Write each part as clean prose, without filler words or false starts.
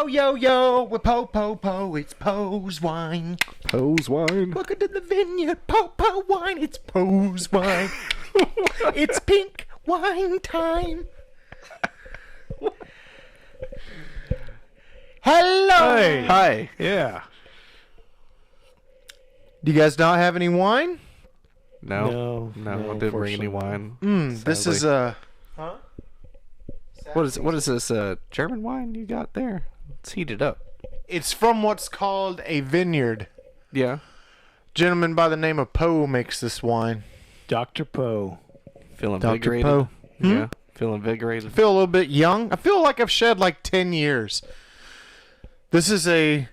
Yo, yo, yo, with Po, it's Po's wine. Po's wine. Welcome to the Vineyard, Po wine, it's Po's wine. It's pink wine time. Hello. Hey. Hi. Yeah. Do you guys not have any wine? No, I didn't bring any unfortunately. wine. This is Huh? What is this German wine you got there? It's heated up. It's from what's called a vineyard. Yeah. Gentleman by the name of Poe makes this wine. Dr. Poe. Feel Dr. invigorated. Poe. Yeah. Feel invigorated. I feel a little bit young. I feel like I've shed like 10 years. This is a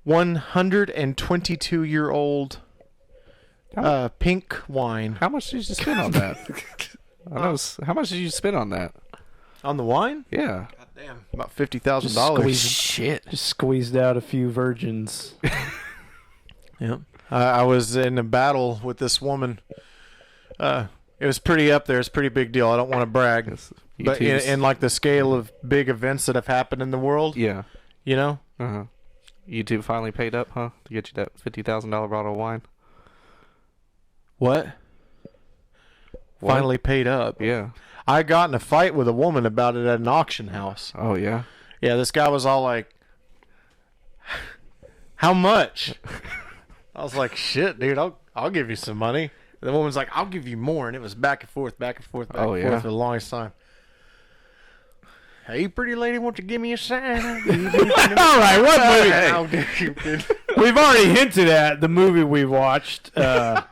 122-year-old pink wine. How much did you spend on that? How much did you spend on that? On the wine? Yeah. God damn. About $50,000. Shit. Just squeezed out a few virgins. Yep. I was in a battle with this woman. It was pretty up there. It's a pretty big deal. I don't want to brag. But in like the scale of big events that have happened in the world, Yeah. you know? Uh-huh. YouTube finally paid up, huh? To get you that $50,000 bottle of wine? What? Finally paid up. Yeah. I got in a fight with a woman about it at an auction house. Oh, yeah? Yeah, this guy was all like, how much? I was like, shit, dude, I'll give you some money. And the woman's like, I'll give you more. And it was back and forth, back and forth, back and forth for the longest time. Hey, pretty lady, won't you give me a sign? All right, what movie? How dare you, dude? We've already hinted at the movie we watched. The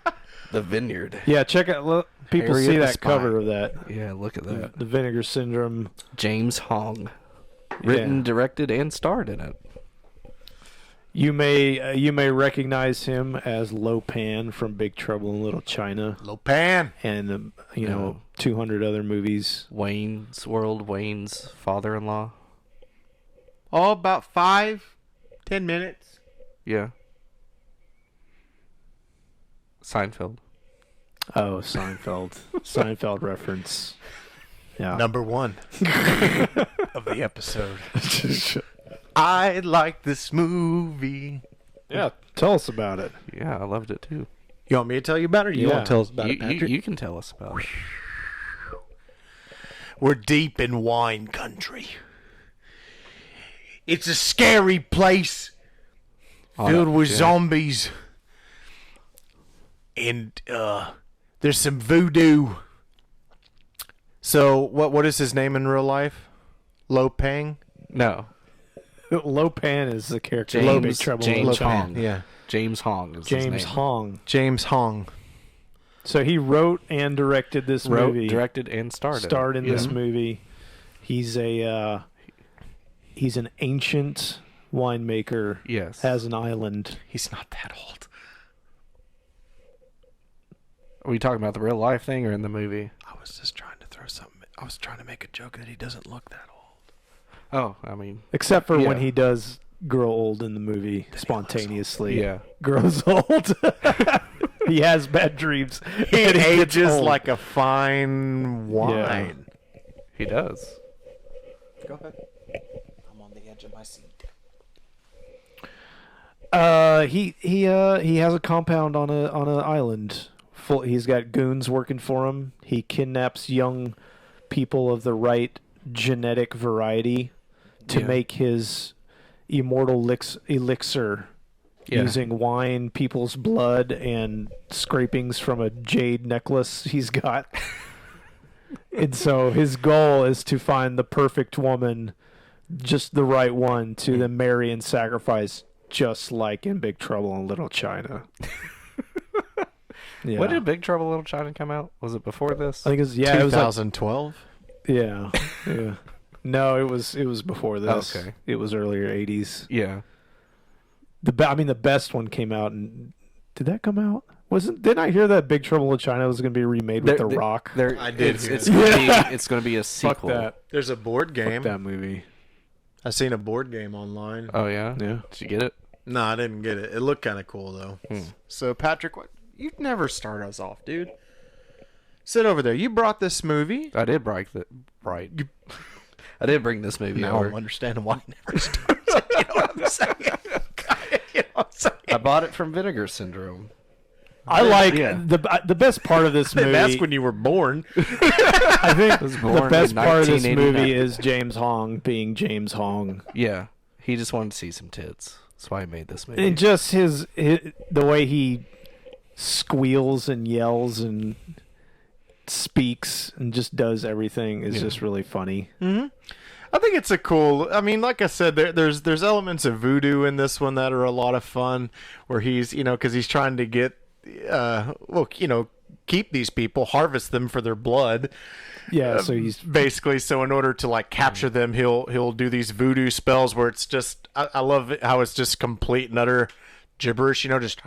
Vineyard. Yeah, check out. Look, people Harriet see the that Spy. cover of that. Yeah, look at that. The Vinegar Syndrome. James Hong. Written, Yeah. directed, and starred in it. You may recognize him as Lo Pan from Big Trouble in Little China, Lopan. and 200 other movies. Wayne's World, Wayne's father-in-law. Oh, about 5-10 minutes. Yeah. Seinfeld. Oh, Seinfeld. Seinfeld reference. Yeah. Number 1 of the episode. I like this movie. Yeah, tell us about it. Yeah, I loved it too. You want me to tell you about it, or you Yeah. want to tell us about it, You, Patrick? you can tell us about it. We're deep in wine country. It's a scary place filled with zombies. And there's some voodoo. So what is his name in real life? Lo Pang? No. Lo Pan is the character in Big Trouble in Little James China. Hong. Yeah. James Hong is his James name. Hong. James Hong. So he wrote and directed this movie. Directed, and starred In this movie. He's an ancient winemaker. Yes. Has an island. He's not that old. Are we talking about the real life thing or in the movie? I was just trying to throw something. I was trying to make a joke that he doesn't look that old. Oh, I mean, Except for when Yeah. he does grow old in the movie spontaneously. yeah. Grows old. He has bad dreams. He and gets ages old. like a fine wine. He does. Go ahead. I'm on the edge of my seat. He has a compound on an island. He's got goons working for him. He kidnaps young people of the right genetic variety to make his immortal elixir using wine, people's blood, and scrapings from a jade necklace he's got. And so his goal is to find the perfect woman, just the right one, to then marry and sacrifice, just like in Big Trouble in Little China. Yeah. When did Big Trouble in Little China come out? Was it before this? I think it was, it was like, 2012. yeah. No, it was before this. Okay. It was earlier 80s. Yeah. The best one came out, and did that come out? Didn't I hear that Big Trouble in China was going to be remade with The Rock? I did hear It's that. going to be a sequel. Fuck that. There's a board game. Fuck that movie. I seen a board game online. Oh yeah. Yeah. Did you get it? No, I didn't get it. It looked kind of cool though. So Patrick, you'd never start us off, dude. Sit over there. You brought this movie. I did I I did bring this movie Now over. I'm understanding why he never starts. You know what I'm saying? You know what I'm saying? I bought it from Vinegar Syndrome. I like Yeah. the best part of this movie. That's when you were born. I think was the born best in part of this 1989. movie is James Hong being James Hong, Yeah, he just wanted to see some tits. That's why I made this movie. and just his the way he squeals and yells and speaks and just does everything is just really funny. I think it's a cool. I mean, like I said, there's elements of voodoo in this one that are a lot of fun. Where he's, because he's trying to get, keep these people, harvest them for their blood. Yeah, so he's Basically, so in order to like capture them, he'll do these voodoo spells where it's just. I love it how it's just complete and utter gibberish. Just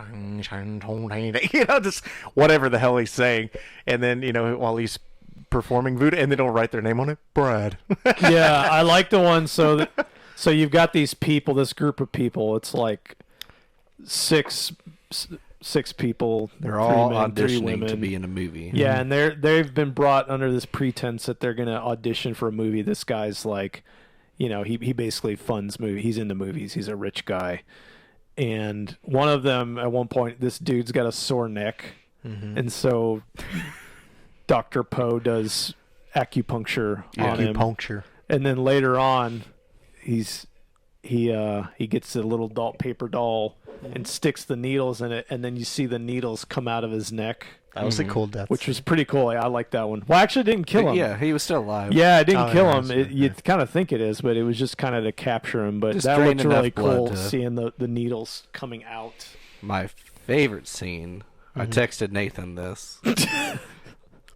just whatever the hell he's saying, and then while he's performing voodoo, and they don't write their name on it, Brad. yeah, I like the one. So you've got these people, this group of people. It's like six people. They're all 3 men, 3 auditioning women. to be in a movie. Yeah, and they've been brought under this pretense that they're going to audition for a movie. This guy's like, he basically funds movie. He's into movies. He's a rich guy. And one of them, at one point, this dude's got a sore neck. And so Dr. Poe does acupuncture on him. Acupuncture. And then later on, he gets a little paper doll and sticks the needles in it, and then you see the needles come out of his neck, That was a cool death. which was pretty cool. I like that one. Well, actually, it didn't kill him. Yeah, he was still alive. Yeah, it didn't Oh, kill yeah, him. that's right, You kind of think it is, but it was just kind of to capture him. But Just that drained looked really enough blood cool, to- seeing the needles coming out. My favorite scene. I texted Nathan this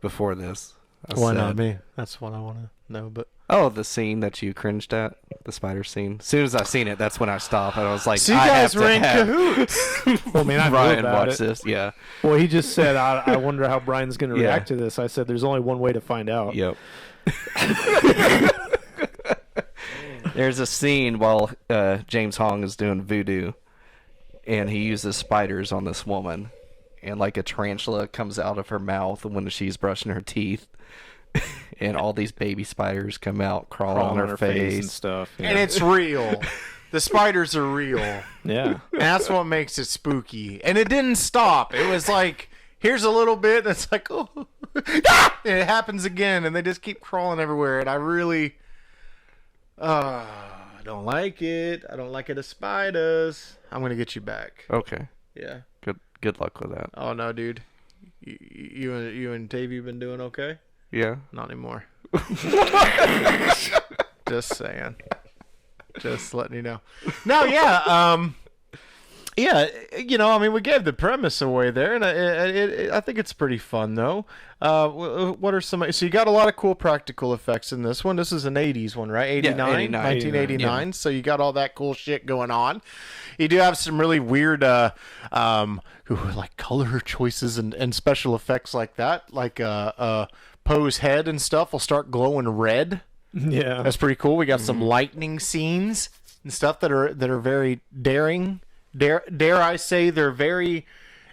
before this. I Why said, not me? That's what I want to know. But Oh, the scene that you cringed at, the spider scene. As soon as I seen it, that's when I stopped. And I was like, so you I guys have were to in have cahoots. Well, I mean, I knew Ryan about watch it. this. Yeah. Well, he just said, I wonder how Brian's going to Yeah. react to this. I said, there's only one way to find out. Yep. There's a scene while James Hong is doing voodoo, and he uses spiders on this woman, and like a tarantula comes out of her mouth when she's brushing her teeth, and all these baby spiders come out crawling on her face. and stuff. And it's real. The spiders are real. Yeah. And that's what makes it spooky. And it didn't stop. It was like, here's a little bit, and it's like, oh, ah! And it happens again, and they just keep crawling everywhere. And I really, I don't like it. I don't like it as spiders. I'm gonna get you back. Okay. Yeah. Good luck with that. Oh no, dude. You and Tavy been doing okay? Yeah. Not anymore. Just saying. Just letting you know. No, yeah. Yeah, I mean, we gave the premise away there, and I think it's pretty fun, though. What are some... So you got a lot of cool practical effects in this one. This is an 80s one, right? 89? 1989. Yeah. So you got all that cool shit going on. You do have some really weird like color choices and special effects like that. Like Poe's head and stuff will start glowing red. Yeah. That's pretty cool. We got some lightning scenes and stuff that are very daring. Dare I say they're very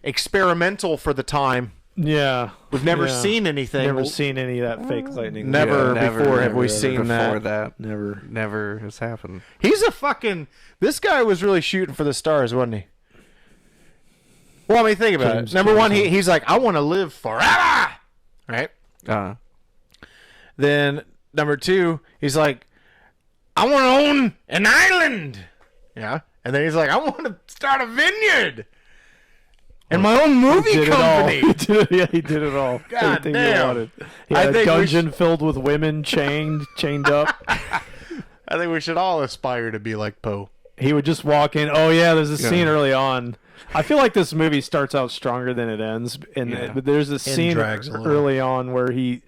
experimental for the time. Yeah. We've never Yeah. seen anything. Never seen any of that fake lightning. Never before have we never seen before that. Never. Never has happened. He's a fucking... This guy was really shooting for the stars, wasn't he? Well, I mean, think about James- it. Number one, James he's like, I want to live forever! Right? Then, number two, he's like, I want to own an island! Yeah? And then he's like, I want to start a vineyard! And my own movie Did company! it all. He did it all. God Everything he damn. wanted. He I had a think we dungeon filled with women chained up. I think we should all aspire to be like Poe. He would just walk in. Oh yeah, there's a scene early on. I feel like this movie starts out stronger than it ends, but there's a scene drags a little. early on where he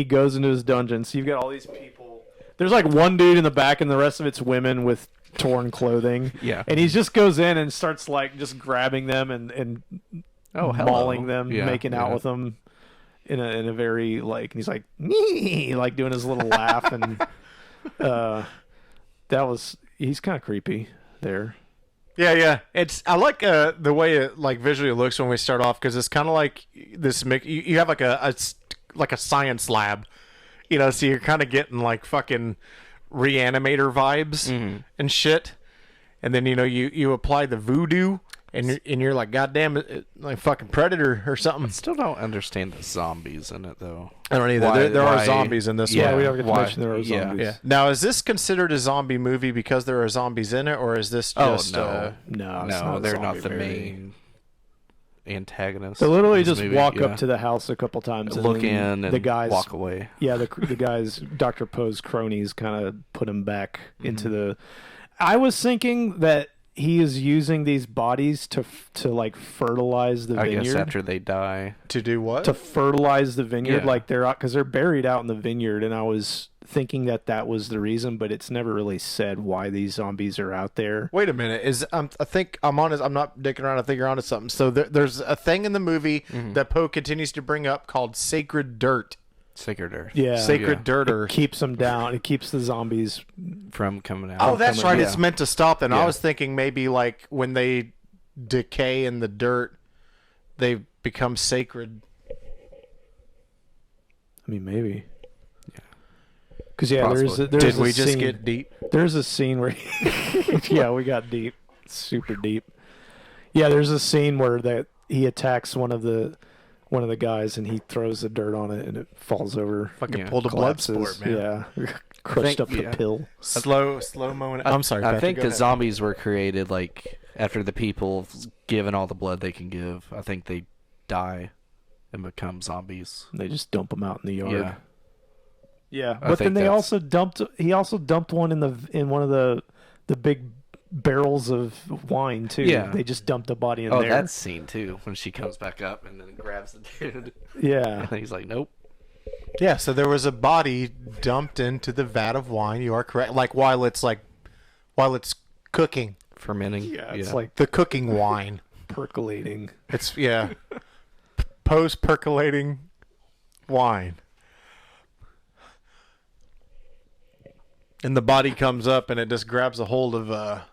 goes into his dungeon. So you've got all these people. There's like one dude in the back, and the rest of it's women with torn clothing. Yeah. And he just goes in and starts like just grabbing them and Oh, hello. mauling them, Yeah, making out yeah. with them in a very like, and he's like like doing his little laugh, and he's kind of creepy there. Yeah. I like the way it like visually looks when we start off, because it's kind of like this. You have like a science lab, so you're kind of getting like fucking Reanimator vibes and shit. And then you apply the voodoo, and you're like, goddamn, like fucking Predator or something. I still don't understand the zombies in it though. I don't either. There are zombies in this one. We don't get to mention there are zombies. Yeah. Now, is this considered a zombie movie because there are zombies in it, or is this just? No, they're not the movie. main antagonists. They literally in this just movie. walk up to the house a couple times, and look then in, the and guys walk away. Yeah, the guys, Dr. Poe's cronies, kind of put him back into the. I was thinking that he is using these bodies to like fertilize the vineyard. I guess after they die. To do what? To fertilize the vineyard, like they're out because they're buried out in the vineyard, and I was thinking that was the reason, but it's never really said why these zombies are out there. Wait a minute. I think I'm honest. I'm not dicking around. I think you're onto something. So there's a thing in the movie that Poe continues to bring up called sacred dirt. Sacred Earth. Yeah, Sacred dirt. It keeps them down. It keeps the zombies from coming out. Oh, that's right. Yeah. It's meant to stop them. I was thinking maybe like when they decay in the dirt, they become sacred. I mean, maybe. Yeah. Because there's Did we a just scene, get deep? There's a scene where, we got deep, super deep. Yeah, there's a scene where he attacks one of the guys and he throws the dirt on it and it falls over. Fucking pulled a blood sport, man. Yeah, crushed up the pill. Slow mo. I'm sorry. I Patrick, think go the ahead. zombies were created like after the people given all the blood they can give. I think they die and become zombies. They just dump them out in the yard. Yeah. Yeah, I but then think they that's- also dumped. He also dumped one in one of the big barrels of wine too. Yeah. They just dumped a body in Oh, there. that scene too when she comes back up and then grabs the dude. Yeah. And he's like, "Nope." Yeah, so there was a body dumped into the vat of wine. You are correct. Like while it's cooking. Fermenting. Yeah, it's like The cooking wine. percolating. It's post percolating wine. And the body comes up and it just grabs a hold of a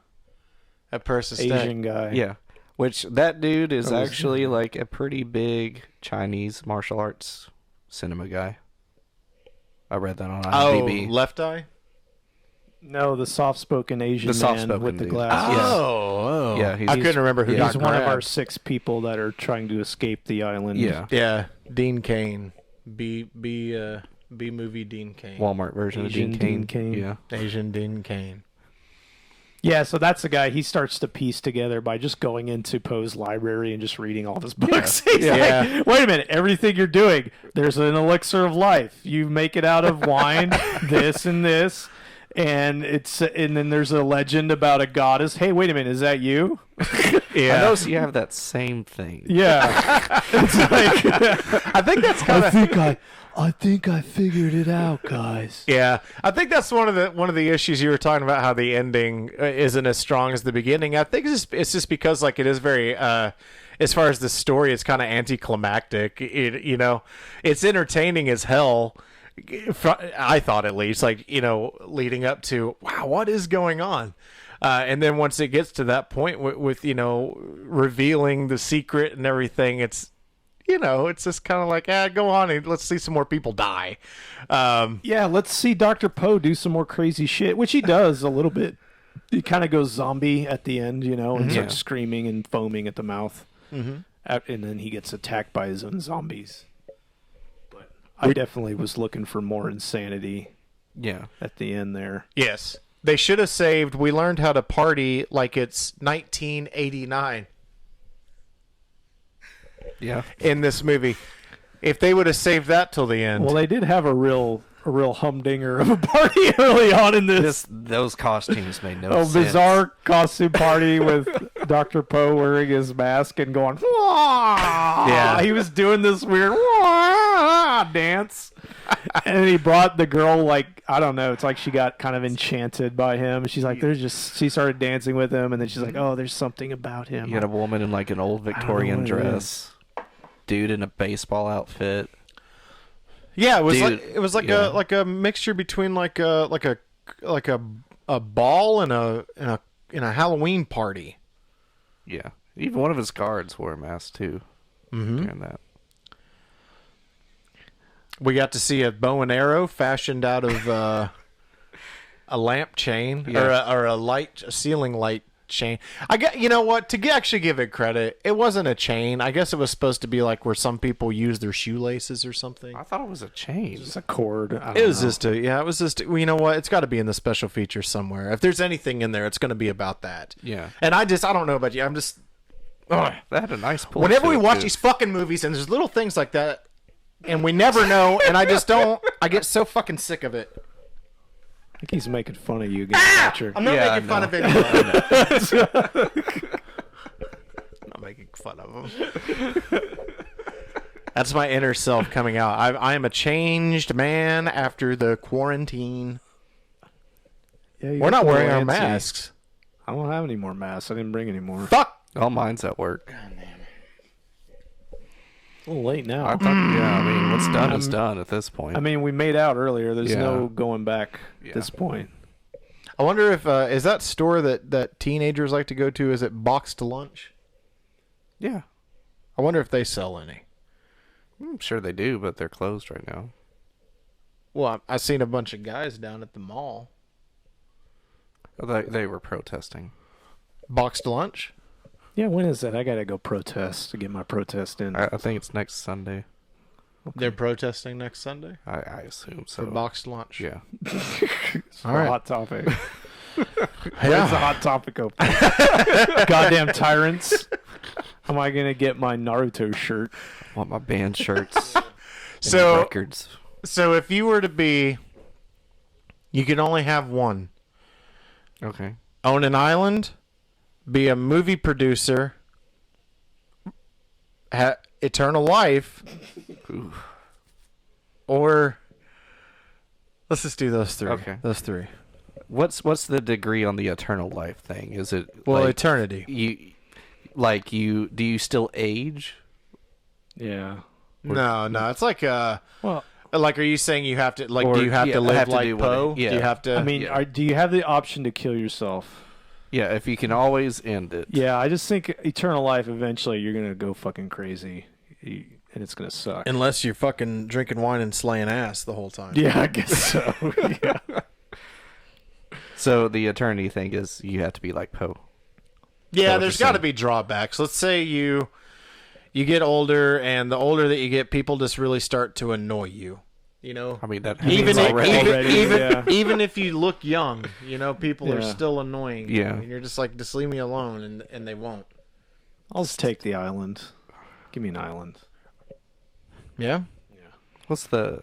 person's Asian guy. Yeah. Which that dude is That was- actually like a pretty big Chinese martial arts cinema guy. I read that on IMDb. Oh, left eye? No, the soft-spoken Asian The man soft-spoken with the dude. glasses. Yeah. Oh. Yeah, I couldn't remember who got He's one of our grabbed. 6 people that are trying to escape the island. Yeah. Yeah, Dean Cain. B movie Dean Cain. Walmart version Asian of Dean Dean Cain. Cain. Yeah. Asian Dean Cain. Yeah, so that's the guy he starts to piece together by just going into Poe's library and just reading all of his books. He's like, wait a minute, everything you're doing, there's an elixir of life. You make it out of wine, this and this, and then there's a legend about a goddess. Hey, wait a minute, is that you? I noticed you have that same thing. Yeah. It's like I think that's kind of I think I figured it out, guys. Yeah, I think that's one of the issues you were talking about. How the ending isn't as strong as the beginning. I think it's just because like it is very, as far as the story, it's kind of anticlimactic. It's entertaining as hell. I thought at least, like leading up to wow, what is going on? And then once it gets to that point with revealing the secret and everything, it's just kind of like, go on and let's see some more people die. Yeah, let's see Dr. Poe do some more crazy shit, which he does a little bit. He kind of goes zombie at the end, and starts screaming and foaming at the mouth. Mm-hmm. And then he gets attacked by his own zombies. But I definitely was looking for more insanity Yeah. at the end there. Yes, they should have saved. We learned how to party like it's 1989. Yeah. In this movie, if they would have saved that till the end. Well, they did have a real humdinger of a party early on in this. Those costumes made no A sense. bizarre costume party with Dr. Poe wearing his mask and going, "Wah!" Yeah. He was doing this weird "Wah!" dance. And he brought the girl, like, I don't know, it's like she got kind of enchanted by him. She's like, she started dancing with him, and then she's like, oh, there's something about him. You got a woman in like an old Victorian what it dress, dude in a baseball outfit. Yeah, Dude, it was like yeah. a mixture between like a ball and a Halloween party. Yeah, even one of his guards wore a mask too. During that. We got to see a bow and arrow fashioned out of a lamp chain Yeah. or a ceiling light chain. You know what? To actually give it credit, it wasn't a chain. I guess it was supposed to be like where some people use their shoelaces or something. I thought it was a chain. It's a cord. I don't It was know. just it was just, well, you know what? It's got to be in the special features somewhere. If there's anything in there, it's going to be about that. Yeah. And I don't know about you. I'm just, ugh. That had a nice pull. Whenever to we it, watch too. these fucking movies and there's little things like that, and we never know, and I get so fucking sick of it. I think he's making fun of you again, Patrick. I'm not Yeah, making fun I of anyone. I'm not making fun of him. That's my inner self coming out. I am a changed man after the quarantine. Yeah, you We're got not a little wearing our antsy. masks. I don't have any more masks. I didn't bring any more. Fuck. All mine's at work. A little late now. I thought, I mean, what's done is done at this point. I mean, we made out earlier. There's Yeah. no going back Yeah. at this point. I wonder if is that store that teenagers like to go to? Is it Boxed Lunch? yeah, I wonder if they sell any. I'm sure they do, but they're closed right now. Well, I seen a bunch of guys down at the mall. They were protesting. Boxed Lunch. Yeah, when is that? I gotta go protest to get my protest in. I think it's next Sunday. They're protesting next Sunday I assume so. for Boxed Lunch. Yeah. All right. Hot topic. Yeah. Where's the hot topic open? Goddamn tyrants. How am I gonna get my Naruto shirt? I want my band shirts. and So- records. So if you were to be, you could only have one. Okay. Own an island, be a movie producer, eternal life, Ooh. or let's just do those three. Okay. Those three. What's the degree on the eternal life thing? Is it Well, like eternity. do you still age? Yeah. No, it's like Well, like, are you saying you have to, like, Or, do you have yeah, to I live have to like do what Poe? it- yeah. Do you have to? I mean, Yeah. do you have the option to kill yourself? Yeah, if you can always end it. Yeah, I just think eternal life. Eventually, you're gonna go fucking crazy, and it's gonna suck. unless you're fucking drinking wine and slaying ass the whole time. Yeah, I guess so. Yeah. So the eternity thing is you have to be like Poe. Yeah, what there's you're got to saying. be drawbacks. Let's say you get older, and the older that you get, people just really start to annoy you. You know, I mean that even happens already. yeah. even if you look young, you know, people are Yeah. still annoying. Yeah. and you're just like, just leave me alone, and they won't. I'll just take the island. Give me an island. Yeah. What's the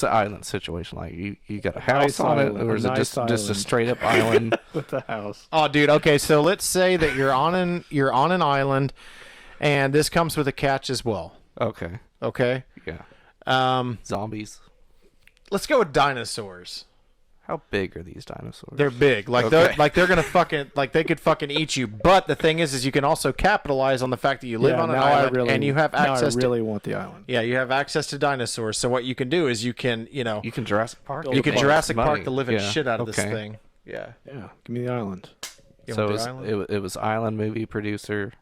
island situation like? You got a house nice on island, it, or is a it just nice just a island. straight up island? With the house. Oh, dude. Okay, so let's say that you're on an island, and this comes with a catch as well. Okay. Okay. Yeah. Zombies. Zombies. Let's go with dinosaurs. How big are these dinosaurs? They're big. Like Okay. they're gonna fucking, like, they could fucking eat you. But the thing is you can also capitalize on the fact that you live on an now island I really, and you have access now I really want the island. to, yeah, you have access to dinosaurs. So what you can do is you can, You can Jurassic Park. you can Well, Jurassic money. Park the living Yeah. shit out of this Okay. thing. Yeah. Yeah, give me the island. You So want it the was, island? it was island movie producer.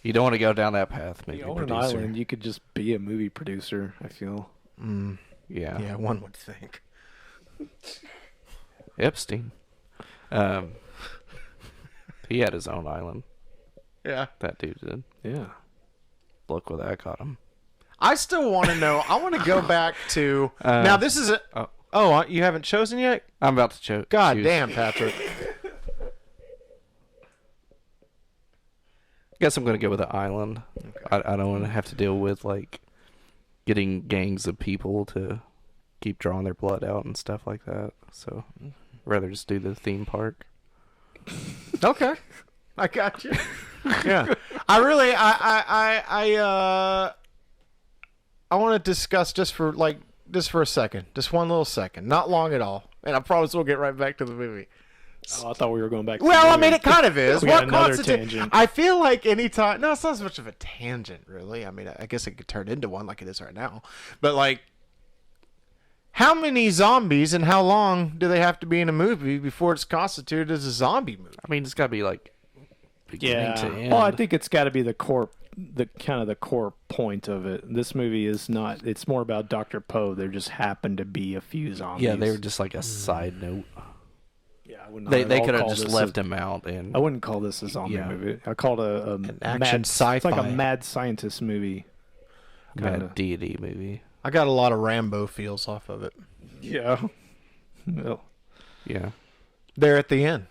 You don't want to go down that path, movie You own an producer. island, you could just be a movie producer. I feel. Yeah. Yeah, one would think. Epstein. He had his own island. Yeah. That dude did. Yeah. Look where that got him. I still want to know. I want to go back to now. This is a. Oh. Oh, you haven't chosen yet? I'm about to choose. God damn, Patrick. Guess I'm gonna go with the island. I don't want to have to deal with like getting gangs of people to keep drawing their blood out and stuff like that. So rather just do the theme park. Okay, I got you. Yeah, I really, I want to discuss just for a second, just one little second, not long at all, and I promise we'll get right back to the movie. Oh, I thought we were going back. To Well, the I mean, movie. it kind of is. We got What another constitutes? tangent. I feel like anytime. No, it's not as much of a tangent, really. I mean, I guess it could turn into one like it is right now. But like, how many zombies and how long do they have to be in a movie before it's constituted as a zombie movie? I mean, it's gotta be like beginning Yeah. to end. Well, I think it's got to be the core the kind of the core point of it. This movie is not. It's more about Dr. Poe. There just happened to be a few zombies. Yeah, they were just like a side note. Yeah, I wouldn't. They could have just left him out. And I wouldn't call this a zombie movie. I call it an action sci-fi. It's like a mad scientist movie. Mad deity movie. I got a lot of Rambo feels off of it. Yeah. Well. Yeah. There at the end.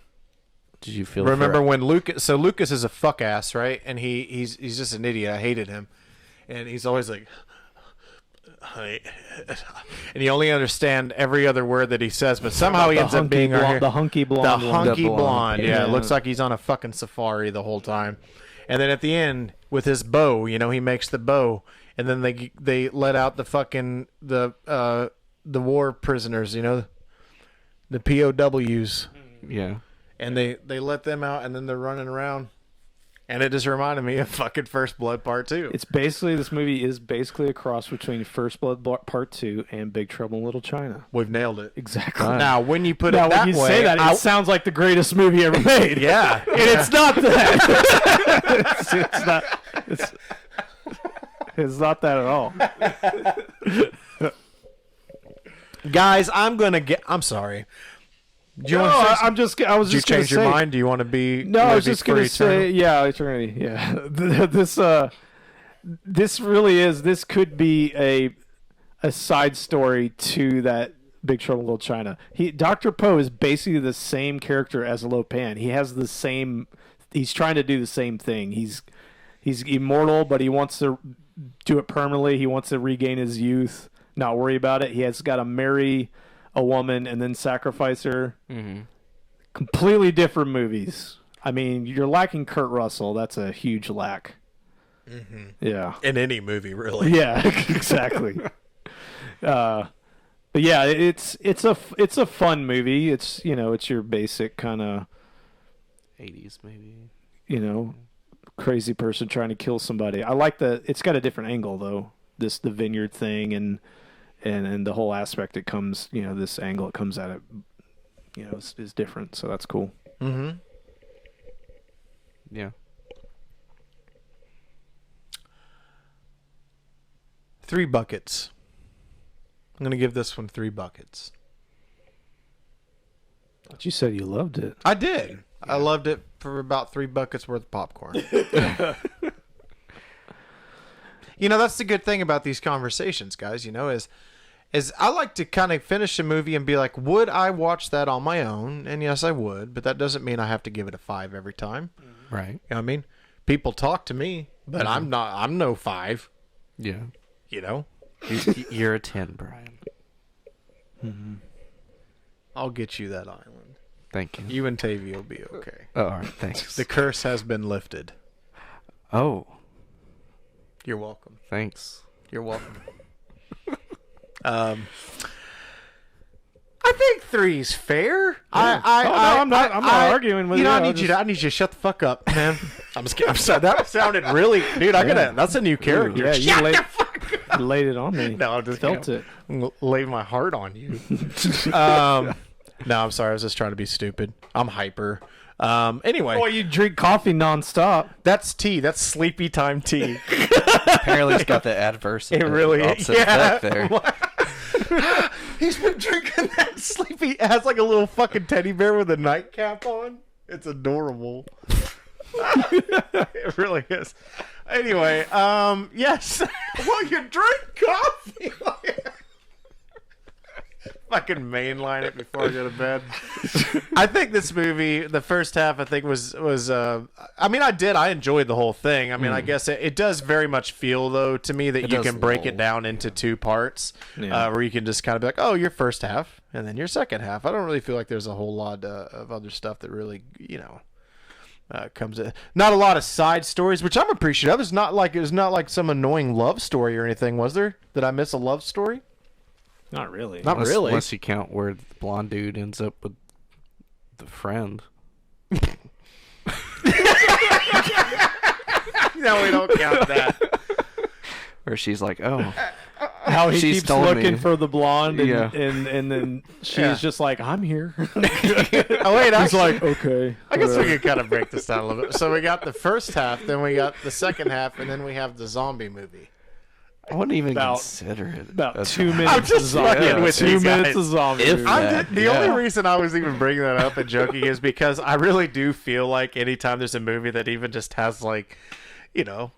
Did you feel? Remember when Lucas? So Lucas is a fuck ass, right? And he's just an idiot. I hated him, and he's always like, and you only understand every other word that he says, but somehow he ends up being the hunky blonde. The hunky blonde. Yeah, Yeah. it looks like he's on a fucking safari the whole time. And then at the end with his bow, he makes the bow, and then they let out the fucking the war prisoners, the POWs. Yeah. And they let them out, and then they're running around. And it just reminded me of fucking First Blood Part 2. This movie is basically a cross between First Blood Part 2 and Big Trouble in Little China. We've nailed it. Exactly. Now, when you put it that way... Now, when you say that, it sounds like the greatest movie ever made. Yeah. And it's not that. It's not that at all. Guys, I'm sorry. I was Did you just going to change your say, mind? Do you want to be? No, I was just going to say, yeah, Eternity. Yeah, this really is. This could be a side story to that Big Trouble in Little China. Dr. Poe is basically the same character as Lo Pan. He has the same. He's trying to do the same thing. He's immortal, but he wants to do it permanently. He wants to regain his youth, not worry about it. He has got to marry a woman and then sacrifice her. Mm-hmm. Completely different movies. I mean, you're lacking Kurt Russell. That's a huge lack. Mm-hmm. Yeah. In any movie, really. Yeah, exactly. But yeah, it's a fun movie. It's it's your basic kind of 80s maybe. Crazy person trying to kill somebody. I like it's got a different angle though. The Vineyard thing and the whole aspect it comes, this angle it comes at it, is different. So that's cool. Mm-hmm. Yeah. 3 buckets. I'm going to give this one 3 buckets. But you said you loved it. I did. Yeah. I loved it for about 3 buckets worth of popcorn. That's the good thing about these conversations, guys, is I like to kind of finish a movie and be like, would I watch that on my own? And yes, I would, but that doesn't mean I have to give it a 5 every time. Right. You know what I mean? People talk to me, but I'm no 5. Yeah. You're a 10, Brian. Mm-hmm. I'll get you that island. Thank you. You and Tavy will be okay. Oh, all right, thanks. The curse has been lifted. Oh. You're welcome. Thanks. You're welcome. I think 3's fair. Yeah. I'm not arguing with you. I need you to shut the fuck up, man. I'm just kidding. I'm sorry. That sounded really, dude. That's a new character. Yeah, shut the fuck up. You laid it on me. No, I just felt it. Lay my heart on you. No, I'm sorry. I was just trying to be stupid. I'm hyper. Anyway. Boy, you drink coffee nonstop. That's tea. That's sleepy time tea. Apparently, it's got the adverse. It really is. Effect there. He's been drinking that sleepy. It has like a little fucking teddy bear with a nightcap on. It's adorable. It really is. Anyway, yes. Well, you drink coffee. Fucking mainline it before I go to bed. I think this movie, the first half, I think was I enjoyed the whole thing. I mean, I guess it does very much feel though to me that you can break it down into 2 parts, where you can just kind of be like, oh, your first half and then your second half. I don't really feel like there's a whole lot of other stuff that really, comes in. Not a lot of side stories, which I'm appreciative. It was not like some annoying love story or anything, was there? Did I miss a love story? Not really. Not really. Unless you count where the blonde dude ends up with the friend. No, we don't count that. Where she's like, oh, how he She keeps stole looking me. for the blonde, and Yeah. and then she's Yeah. just like, I'm here. Oh wait, He's actually, like, okay. I guess we could kind of break this down a little bit. So we got the first half, then we got the second half, and then we have the zombie movie. I wouldn't even About- consider it. About a 2 zombie. minutes. I'm just of zombie. fucking with 2 you minutes guys. of zombie. If movie. that- The Yeah. only reason I was even bringing that up and joking is because I really do feel like anytime there's a movie that even just has like, you know,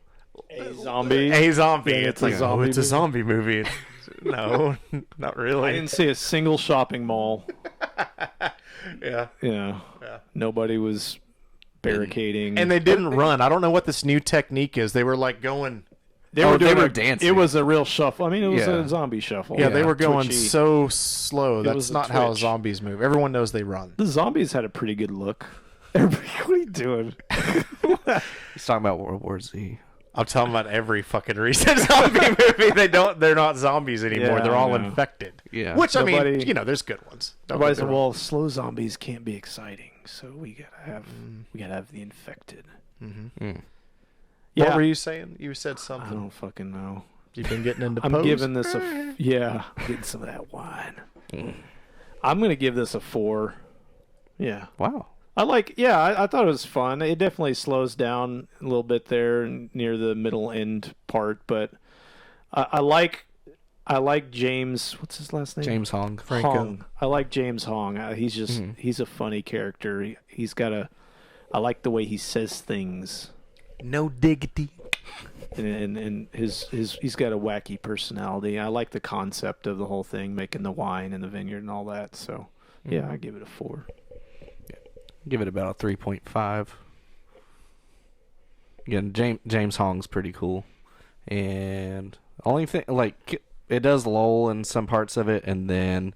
A zombie. a zombie, Yeah, it's like, oh, it's a zombie movie. No, not I really. didn't see a single shopping mall. Yeah. Yeah. Nobody was barricading. And they didn't run. I don't know what this new technique is. They were like going. They Oh, were doing they were a- dancing. It was a real shuffle. I mean, it was Yeah. a zombie shuffle. Yeah, they were going Twitchy. so slow. That's was a not how twitch. zombies move. Everyone knows they run. The zombies had a pretty good look. Everybody, what are you doing? He's talking about World War Z. I'm talking about every fucking recent zombie movie. They're not zombies anymore. Yeah, they're all I know. infected. Yeah. Which I mean, Nobody- you know, there's good ones. Don't Everybody get said, me wrong. "Well, slow zombies can't be exciting, so we gotta have the infected." Mm. Yeah, What were you saying? You said I something. don't fucking know. You've been getting into I'm pose? giving this I'm getting some of that wine. I'm gonna give this a 4. Yeah. Wow. I thought it was fun. It definitely slows down a little bit there near the middle end part, but I like James. What's his last name? James Hong. Franco. Hong. I like James Hong. He's just he's a funny character. He's got a. I like the way he says things, No diggity. and he's got a wacky personality. I like the concept of the whole thing, making the wine in the vineyard and all that. So yeah, I give it a 4. Give it about a 3.5. Again, James Hong's pretty cool. And only thing, like, it does lull in some parts of it, and then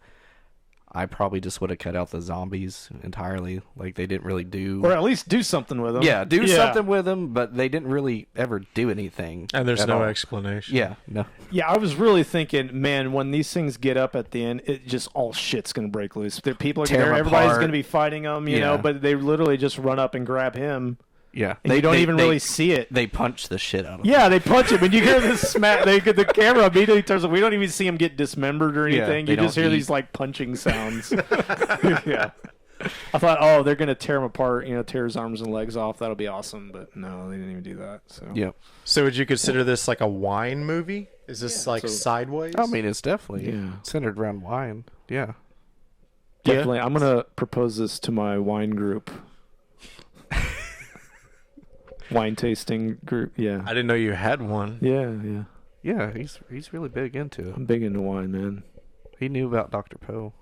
I probably just would have cut out the zombies entirely. Like, they didn't really do... Or at least do something with them. Yeah, do something with them, but they didn't really ever do anything. And there's at no all. explanation. Yeah, no. Yeah, I was really thinking, man, when these things get up at the end, it just all shit's gonna break loose. The people are Tear there, 'em everybody's apart. gonna be fighting them, you know. Yeah. But they literally just run up and grab him, Yeah. and you don't even really see it. They punch the shit out of him. Yeah, they punch him, and you hear this smack. The camera immediately turns. We don't even see him get dismembered or Yeah, anything. they You just don't hear eat. these like punching sounds. Yeah. I thought, oh, they're gonna tear him apart. You know, tear his arms and legs off. That'll be awesome. But no, they didn't even do that. So Yep. So would you consider this like a wine movie? Is this like so- sideways? I mean, it's definitely Yeah. centered around wine. Yeah. definitely, I'm gonna propose this to my wine group. Wine tasting group. Yeah. I didn't know you had one. Yeah. Yeah, he's really big into it. I'm big into wine, man. He knew about Dr. Poe.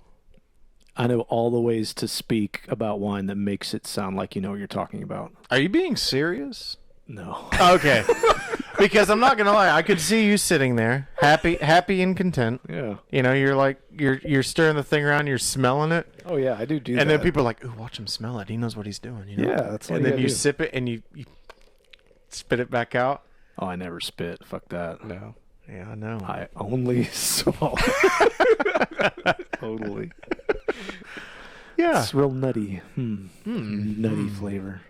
I know all the ways to speak about wine that makes it sound like you know what you're talking about. Are you being serious? No. Okay. Because I'm not gonna lie, I could see you sitting there, happy and content. Yeah. You know, you're like you're stirring the thing around, you're smelling it, Oh yeah, I do that. and then people are like, "Ooh, watch him smell it. He knows what he's doing." You know? Yeah, that's all And you then gotta you do. sip it and you spit it back out. Oh, I never spit. Fuck that. No. Yeah, I know. I only swallow. Totally. Yeah. It's real nutty. Nutty flavor.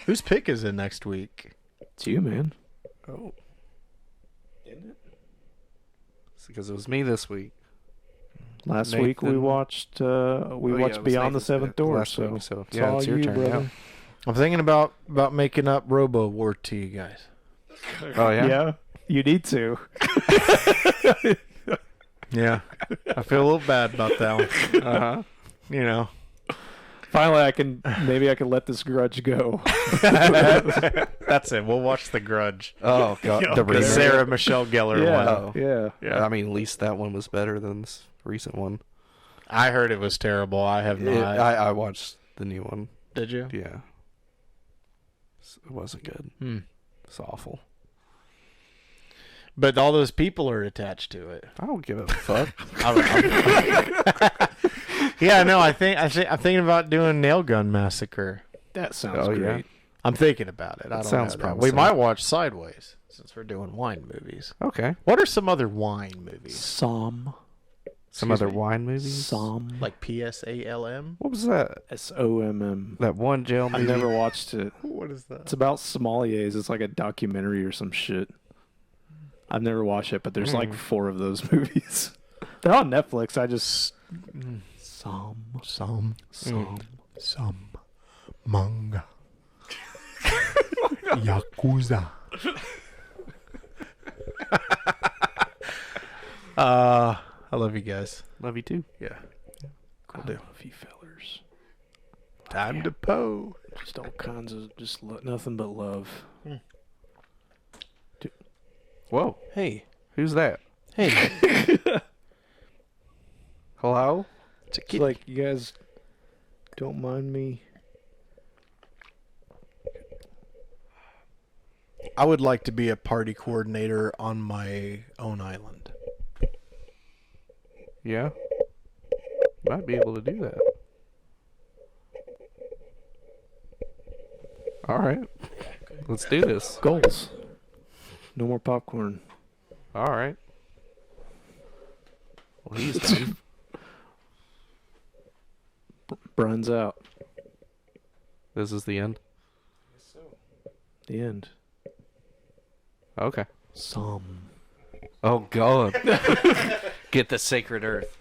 Whose pick is it next week? It's you, man. Oh. It's because it was me this week. Last week we Nathan. watched Oh, yeah, watched it was Beyond the Nathan's Seventh pick Door. last So week, so it's yeah, all it's your you, turn brother. now. I'm thinking about making up Robo War to you guys. Oh yeah. Yeah, you need to. Yeah. I feel a little bad about that one. Uh-huh. You know. Finally, I can let this grudge go. That's it. We'll watch The Grudge. Oh god. The remake. Sarah Michelle Gellar Yeah, one. Oh. yeah. Yeah. I mean, at least that one was better than this recent one. I heard it was terrible. I have not. I watched the new one. Did you? Yeah. It wasn't good. Hmm. It's awful. But all those people are attached to it. I don't give a fuck. Yeah, no. I'm thinking about doing Nail Gun Massacre. That sounds Oh, yeah. great. I'm thinking about it. I don't sounds know. We promising. might watch Sideways since we're doing wine movies. Okay. What are some other wine movies? Som. Some other wine movies. Som. Like PSALM? What was that? SOMM. That one jail movie. I've never watched it. What is that? It's about sommeliers. It's like a documentary or some shit. I've never watched it, but there's like 4 of those movies. They're on Netflix. I just some manga yakuza. I love you guys. Love you too. Yeah. Cool I deal. love you fellers. Time to Poe. Just all kinds of nothing but love. Whoa. Hey. Who's that? Hey. Hello? It's a It's kid. like you guys don't mind me. I would like to be a party coordinator on my own island. Yeah. Might be able to do that. All right. Let's do this. Goals. No more popcorn. All right. Well, he's done. Brian's out. This is the end. The end. Okay. Some. Oh, God. Get the sacred earth.